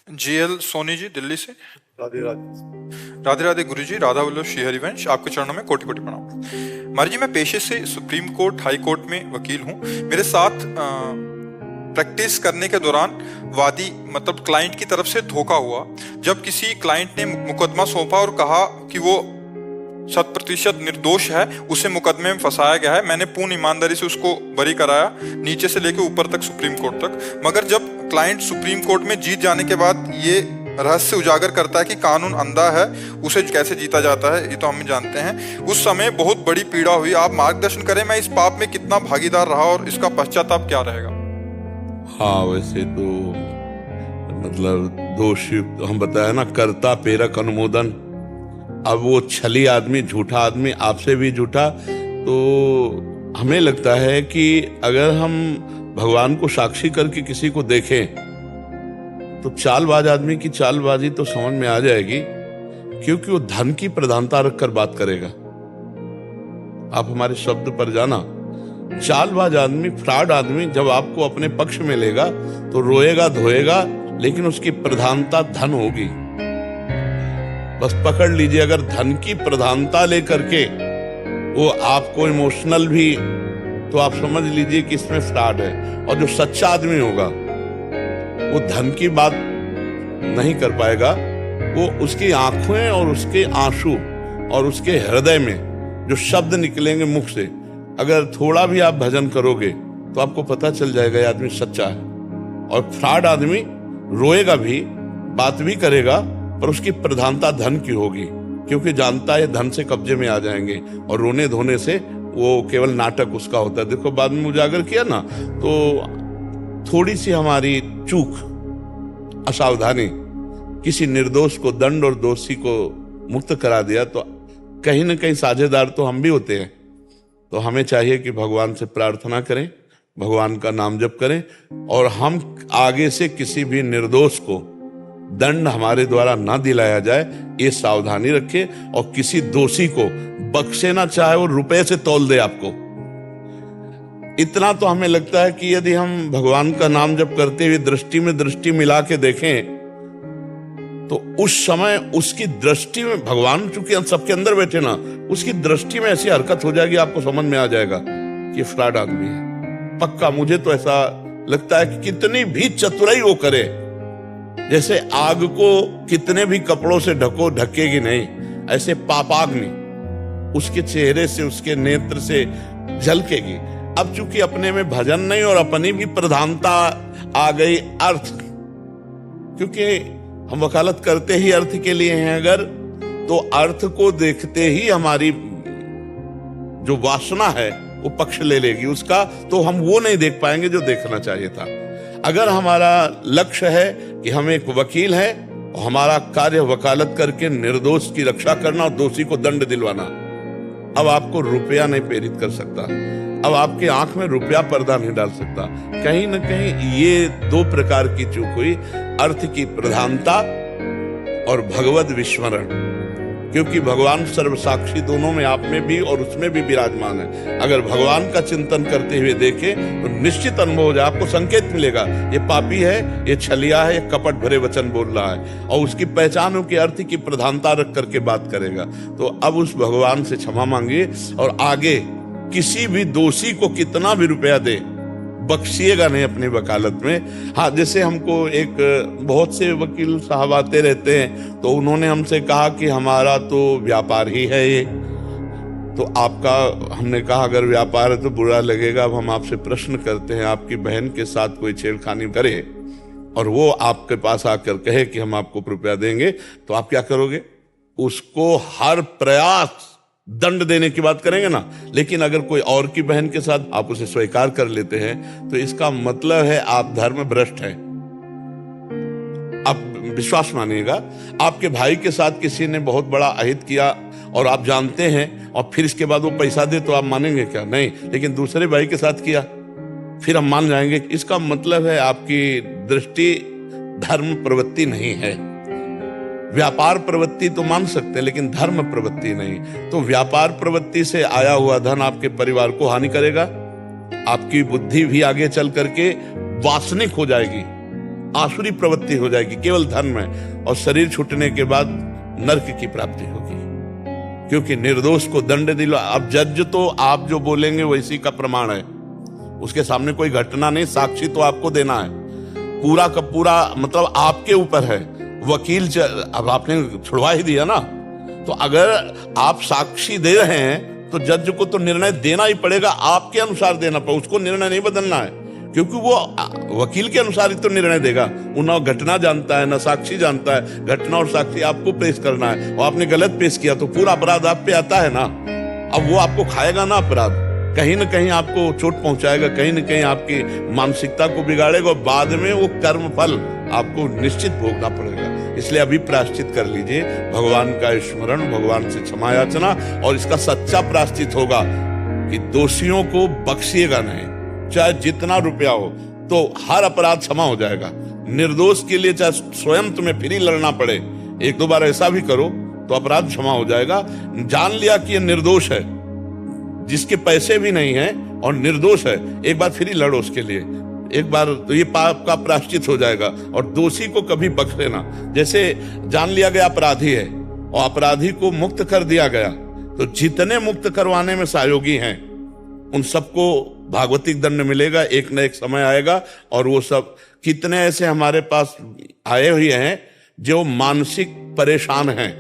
GL Soni ji Delhi से। राधे राधे। राधे राधे गुरु जी, राधा वल्लभ श्री हरिवंश, आपके चरणों में कोटि कोटि प्रणाम। महाराज जी, मैं पेशे से सुप्रीम कोर्ट हाई कोर्ट में वकील हूँ। मेरे साथ प्रैक्टिस करने के दौरान वादी मतलब क्लाइंट की तरफ से धोखा हुआ। जब किसी क्लाइंट ने मुकदमा सौंपा और कहा कि वो 100% निर्दोष है, उसे मुकदमे में फंसाया गया है, मैंने पूर्ण ईमानदारी से उसको बरी कराया, नीचे से लेकर ऊपर तक, सुप्रीम कोर्ट तक। मगर जब क्लाइंट सुप्रीम कोर्ट में जीत जाने के बाद ये रहस्य उजागर करता है कि कानून अंधा है, उसे कैसे जीता जाता है, ये तो हम जानते हैं। उस समय बहुत बड़ी पीड़ा हुई। आप मार्गदर्शन करें, मैं इस पाप में कितना भागीदार रहा और इसका पश्चाताप क्या रहेगा? हाँ, वैसे तो मतलब दोषी हम बताया ना, कर्ता प्रेरक अनुमोदन। अब वो छली आदमी, झूठा आदमी, आपसे भी झूठा, तो हमें लगता है कि अगर हम भगवान को साक्षी करके किसी को देखें तो चालबाज आदमी की चालबाजी तो समझ में आ जाएगी, क्योंकि वो धन की प्रधानता रखकर बात करेगा। आप हमारे शब्द पर जाना, चालबाज आदमी, फ्रॉड आदमी जब आपको अपने पक्ष में लेगा तो रोएगा धोएगा, लेकिन उसकी प्रधानता धन होगी। बस पकड़ लीजिए, अगर धन की प्रधानता लेकर के वो आपको इमोशनल भी, तो आप समझ लीजिए कि इसमें फ्रॉड है। और जो सच्चा आदमी होगा वो धन की बात नहीं कर पाएगा, वो उसकी आंखें और उसके आंसू और उसके हृदय में जो शब्द निकलेंगे मुख से, अगर थोड़ा भी आप भजन करोगे तो आपको पता चल जाएगा ये आदमी सच्चा है। और फ्रॉड आदमी रोएगा भी, बात भी करेगा, पर उसकी प्रधानता धन की होगी, क्योंकि जानता है धन से कब्जे में आ जाएंगे, और रोने धोने से वो केवल नाटक उसका होता है। देखो, बाद में उजागर किया ना, तो थोड़ी सी हमारी चूक, असावधानी किसी निर्दोष को दंड और दोषी को मुक्त करा दिया, तो कहीं ना कहीं साझेदार तो हम भी होते हैं। तो हमें चाहिए कि भगवान से प्रार्थना करें, भगवान का नाम जप करें, और हम आगे से किसी भी निर्दोष को दंड हमारे द्वारा ना दिलाया जाए, ये सावधानी रखें। और किसी दोषी को बख्शे ना, चाहे वो रुपए से तौल दे आपको। इतना तो हमें लगता है कि यदि हम भगवान का नाम जप करते हुए दृष्टि में दृष्टि मिला के देखें, तो उस समय उसकी दृष्टि में, भगवान चूंकि हम सबके अंदर बैठे ना, उसकी दृष्टि में ऐसी हरकत हो जाएगी, आपको समझ में आ जाएगा कि फ्रॉड आदमी है पक्का। मुझे तो ऐसा लगता है कि कितनी भी चतुराई वो करे, जैसे आग को कितने भी कपड़ों से ढको, ढकेगी नहीं, ऐसे पापाग्नि उसके चेहरे से, उसके नेत्र से झलकेगी। अब चूंकि अपने में भजन नहीं और अपनी भी प्रधानता आ गई, अर्थ, क्योंकि हम वकालत करते ही अर्थ के लिए हैं, अगर तो अर्थ को देखते ही हमारी जो वासना है वो पक्ष ले लेगी उसका, तो हम वो नहीं देख पाएंगे जो देखना चाहिए था। अगर हमारा लक्ष्य है कि हम एक वकील हैं और हमारा कार्य वकालत करके निर्दोष की रक्षा करना और दोषी को दंड दिलवाना, अब आपको रुपया नहीं प्रेरित कर सकता, अब आपके आंख में रुपया पर्दा नहीं डाल सकता। कहीं ना कहीं ये दो प्रकार की चूक हुई, अर्थ की प्रधानता और भगवत विस्मरण, क्योंकि भगवान सर्वसाक्षी दोनों में, आप में भी और उसमें भी विराजमान है। अगर भगवान का चिंतन करते हुए देखें तो निश्चित अनुभव हो जाए, आपको संकेत मिलेगा ये पापी है, ये छलिया है, ये कपट भरे वचन बोल रहा है, और उसकी पहचान हो कि अर्थ की प्रधानता रख करके बात करेगा। तो अब उस भगवान से क्षमा मांगिए, और आगे किसी भी दोषी को कितना भी रुपया दे, बख्शिएगा नहीं अपनी वकालत में। हाँ, जैसे हमको एक बहुत से वकील साहब आते रहते हैं, तो उन्होंने हमसे कहा कि हमारा तो व्यापार ही है ये, तो आपका, हमने कहा अगर व्यापार है तो बुरा लगेगा। अब हम आपसे प्रश्न करते हैं, आपकी बहन के साथ कोई छेड़खानी करे और वो आपके पास आकर कहे कि हम आपको रुपया देंगे, तो आप क्या करोगे? उसको हर प्रयास दंड देने की बात करेंगे ना। लेकिन अगर कोई और की बहन के साथ आप उसे स्वीकार कर लेते हैं, तो इसका मतलब है आप धर्म भ्रष्ट हैं। आप विश्वास मानिएगा, आपके भाई के साथ किसी ने बहुत बड़ा अहित किया और आप जानते हैं, और फिर इसके बाद वो पैसा दे, तो आप मानेंगे क्या? नहीं। लेकिन दूसरे भाई के साथ किया, फिर हम मान जाएंगे। इसका मतलब है आपकी दृष्टि धर्म प्रवृत्ति नहीं है। व्यापार प्रवृत्ति तो मान सकते हैं, लेकिन धर्म प्रवृत्ति नहीं। तो व्यापार प्रवृत्ति से आया हुआ धन आपके परिवार को हानि करेगा, आपकी बुद्धि भी आगे चल करके वासनिक हो जाएगी, आसुरी प्रवृत्ति हो जाएगी केवल धन में, और शरीर छूटने के बाद नरक की प्राप्ति होगी, क्योंकि निर्दोष को दंड दिला। अब जज तो आप जो बोलेंगे वैसी का प्रमाण है, उसके सामने कोई घटना नहीं, साक्षी तो आपको देना है, पूरा का पूरा मतलब आपके ऊपर है। वकील अब आपने छुड़वा ही दिया ना, तो अगर आप साक्षी दे रहे हैं तो जज को तो निर्णय देना ही पड़ेगा, आपके अनुसार देना पड़ेगा, उसको निर्णय नहीं बदलना है, क्योंकि वो वकील के अनुसार ही तो निर्णय देगा। वो ना घटना जानता है ना साक्षी जानता है, घटना और साक्षी आपको पेश करना है, और आपने गलत पेश किया तो पूरा अपराध आप पे आता है ना। अब वो आपको खाएगा ना अपराध, कहीं ना कहीं आपको चोट पहुंचाएगा, कहीं ना कहीं आपकी मानसिकता को बिगाड़ेगा, और बाद में वो कर्म फल आपको निश्चित भोगना पड़ेगा। इसलिए अभी प्रायश्चित कर लीजिए, भगवान का स्मरण, भगवान से क्षमा याचना, और इसका सच्चा प्रायश्चित होगा कि दोषियों को बख्शिएगा नहीं, चाहे जितना रुपया हो, तो हर अपराध क्षमा हो जाएगा। निर्दोष के लिए चाहे स्वयं तुम्हें फिर लड़ना पड़े, एक दो बार ऐसा भी करो तो अपराध क्षमा हो जाएगा। जान लिया कि ये निर्दोष है, जिसके पैसे भी नहीं है और निर्दोष है, एक बार फिर लड़ो उसके लिए, एक बार तो ये पाप का प्रायश्चित हो जाएगा। और दोषी को कभी बख्श लेना, जैसे जान लिया गया अपराधी है और अपराधी को मुक्त कर दिया गया, तो जितने मुक्त करवाने में सहयोगी हैं उन सबको भागवतिक दंड मिलेगा, एक न एक समय आएगा। और वो सब कितने ऐसे हमारे पास आए हुए हैं जो मानसिक परेशान हैं।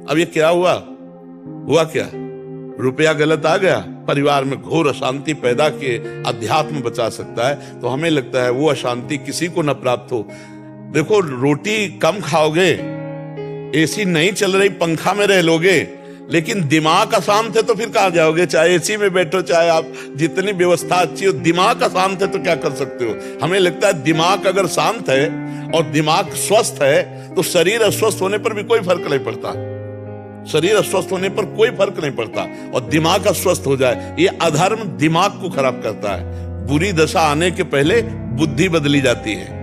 अब ये क्या हुआ क्या, रुपया गलत आ गया, परिवार में घोर अशांति पैदा किए, अध्यात्म बचा सकता है, तो हमें लगता है वो अशांति किसी को न प्राप्त हो। देखो, रोटी कम खाओगे, एसी नहीं चल रही पंखा में रह लोगे, लेकिन दिमाग अशांत है तो फिर कहां जाओगे? चाहे एसी में बैठो, चाहे आप जितनी व्यवस्था अच्छी हो, दिमाग अशांत है तो क्या कर सकते हो? हमें लगता है दिमाग अगर शांत है और दिमाग स्वस्थ है तो शरीर अस्वस्थ होने पर भी कोई फर्क नहीं पड़ता, शरीर अस्वस्थ होने पर कोई फर्क नहीं पड़ता, और दिमाग अस्वस्थ हो जाए, ये अधर्म दिमाग को खराब करता है। बुरी दशा आने के पहले बुद्धि बदली जाती है।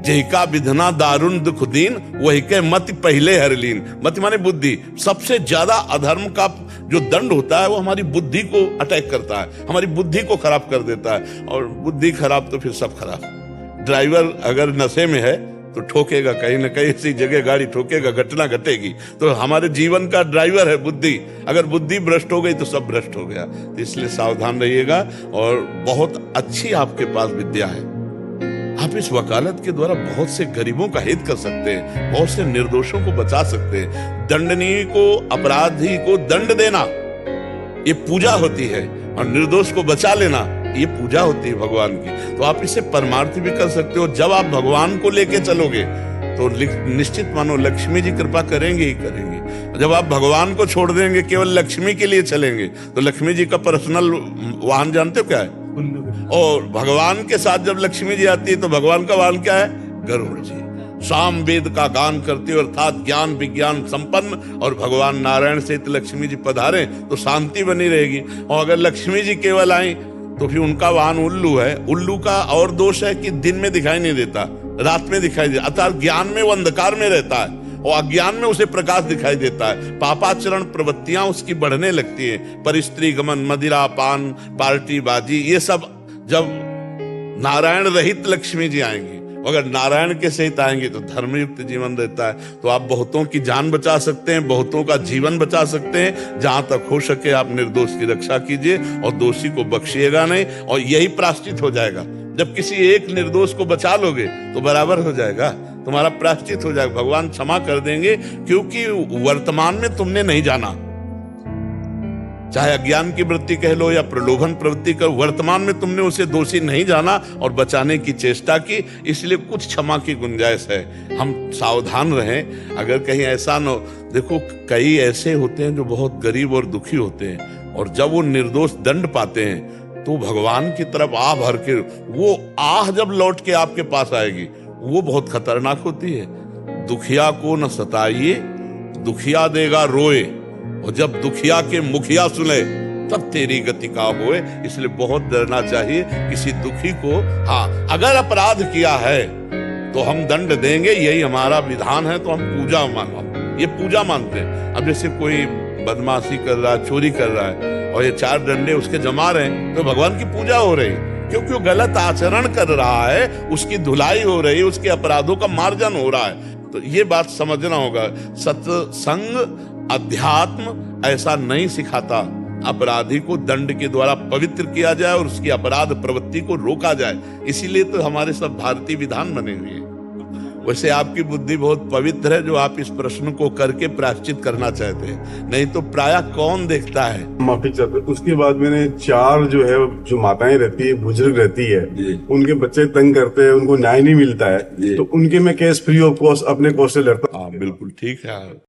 जहिका विधना दारुण दुख दीन, वही के मति पहले हरलीन। मति माने बुद्धि। सबसे ज्यादा अधर्म का जो दंड होता है वो हमारी बुद्धि को अटैक करता है, हमारी बुद्धि को खराब कर देता है, और बुद्धि खराब तो फिर सब खराब। ड्राइवर अगर नशे में है तो ठोकेगा, कहीं ना कहीं ऐसी जगह गाड़ी ठोकेगा, घटना घटेगी। तो हमारे जीवन का ड्राइवर है बुद्धि, अगर बुद्धि भ्रष्ट हो गई तो सब भ्रष्ट हो गया। तो इसलिए सावधान रहिएगा, और बहुत अच्छी आपके पास विद्या है। आप इस वकालत के द्वारा बहुत से गरीबों का हित कर सकते हैं, बहुत से निर्दोषों को बचा सकते हैं। दंडनीय को, अपराधी को दंड देना ये पूजा होती है, और निर्दोष को बचा लेना ये पूजा होती है भगवान की। तो आप इसे परमार्थ भी कर सकते हो। जब आप भगवान को लेके चलोगे तो निश्चित मानो लक्ष्मी जी कृपा करेंगे ही करेंगे। जब आप भगवान को छोड़ देंगे, केवल लक्ष्मी के लिए चलेंगे, तो लक्ष्मी जी का पर्सनल वाहन जानते हो क्या है? और भगवान के साथ जब लक्ष्मी जी आती है तो भगवान का वाहन क्या है? गरुड़ जी। साम वेद का गान करते अर्थात ज्ञान विज्ञान संपन्न, और भगवान नारायण सहित लक्ष्मी जी पधारे तो शांति बनी रहेगी। और अगर लक्ष्मी जी केवल आई तो फिर उनका वाहन उल्लू है। उल्लू का और दोष है कि दिन में दिखाई नहीं देता, रात में दिखाई देता, अर्थात ज्ञान में वो अंधकार में रहता है और अज्ञान में उसे प्रकाश दिखाई देता है। पापाचरण प्रवृत्तियां उसकी बढ़ने लगती हैं, परिस्त्री गमन, मदिरा पान, पार्टी बाजी, ये सब जब नारायण रहित लक्ष्मी जी आएंगी, अगर नारायण के सहित आएंगे तो धर्मयुक्त जीवन रहता है। तो आप बहुतों की जान बचा सकते हैं, बहुतों का जीवन बचा सकते हैं। जहां तक हो सके आप निर्दोष की रक्षा कीजिए और दोषी को बख्शिएगा नहीं, और यही प्रायश्चित हो जाएगा। जब किसी एक निर्दोष को बचा लोगे तो बराबर हो जाएगा, तुम्हारा प्रायश्चित हो जाएगा, भगवान क्षमा कर देंगे, क्योंकि वर्तमान में तुमने नहीं जाना, चाहे अज्ञान की वृत्ति कह लो या प्रलोभन प्रवृत्ति कर, वर्तमान में तुमने उसे दोषी नहीं जाना और बचाने की चेष्टा की, इसलिए कुछ क्षमा की गुंजाइश है। हम सावधान रहें, अगर कहीं ऐसा न हो। देखो, कई ऐसे होते हैं जो बहुत गरीब और दुखी होते हैं, और जब वो निर्दोष दंड पाते हैं तो भगवान की तरफ आह भर के, वो आह जब लौट के आपके पास आएगी वो बहुत खतरनाक होती है। दुखिया को न सताइए, दुखिया देगा रोए, और जब दुखिया के मुखिया सुने तब तेरी गति का होए। इसलिए बहुत डरना चाहिए किसी दुखी को। हाँ, अगर अपराध किया है तो हम दंड देंगे, यही हमारा विधान है, तो हम पूजा ये पूजा मानते हैं। अब जैसे कोई बदमाशी कर रहा है, चोरी कर रहा है, और ये 4 डंडे उसके जमा रहे हैं, तो भगवान की पूजा हो रही है। क्योंकि वो गलत आचरण कर रहा है, उसकी धुलाई हो रही है, उसके अपराधों का मार्जन हो रहा है। तो ये बात समझना होगा। सत्संग अध्यात्म ऐसा नहीं सिखाता। अपराधी को दंड के द्वारा पवित्र किया जाए और उसकी अपराध प्रवृत्ति को रोका जाए, इसीलिए तो हमारे सब भारतीय विधान बने हुए हैं। वैसे आपकी बुद्धि बहुत पवित्र है जो आप इस प्रश्न को करके प्रायश्चित करना चाहते हैं, नहीं तो प्रायः कौन देखता है। माफी चाहते। उसके बाद मैंने 4 जो है, जो माताएं रहती है, बुजुर्ग रहती है, उनके बच्चे तंग करते हैं, उनको न्याय नहीं मिलता है, तो उनके मैं केस फ्री ऑफ कॉस्ट अपने कॉस्ट से लड़ता हूं। हाँ बिल्कुल ठीक है।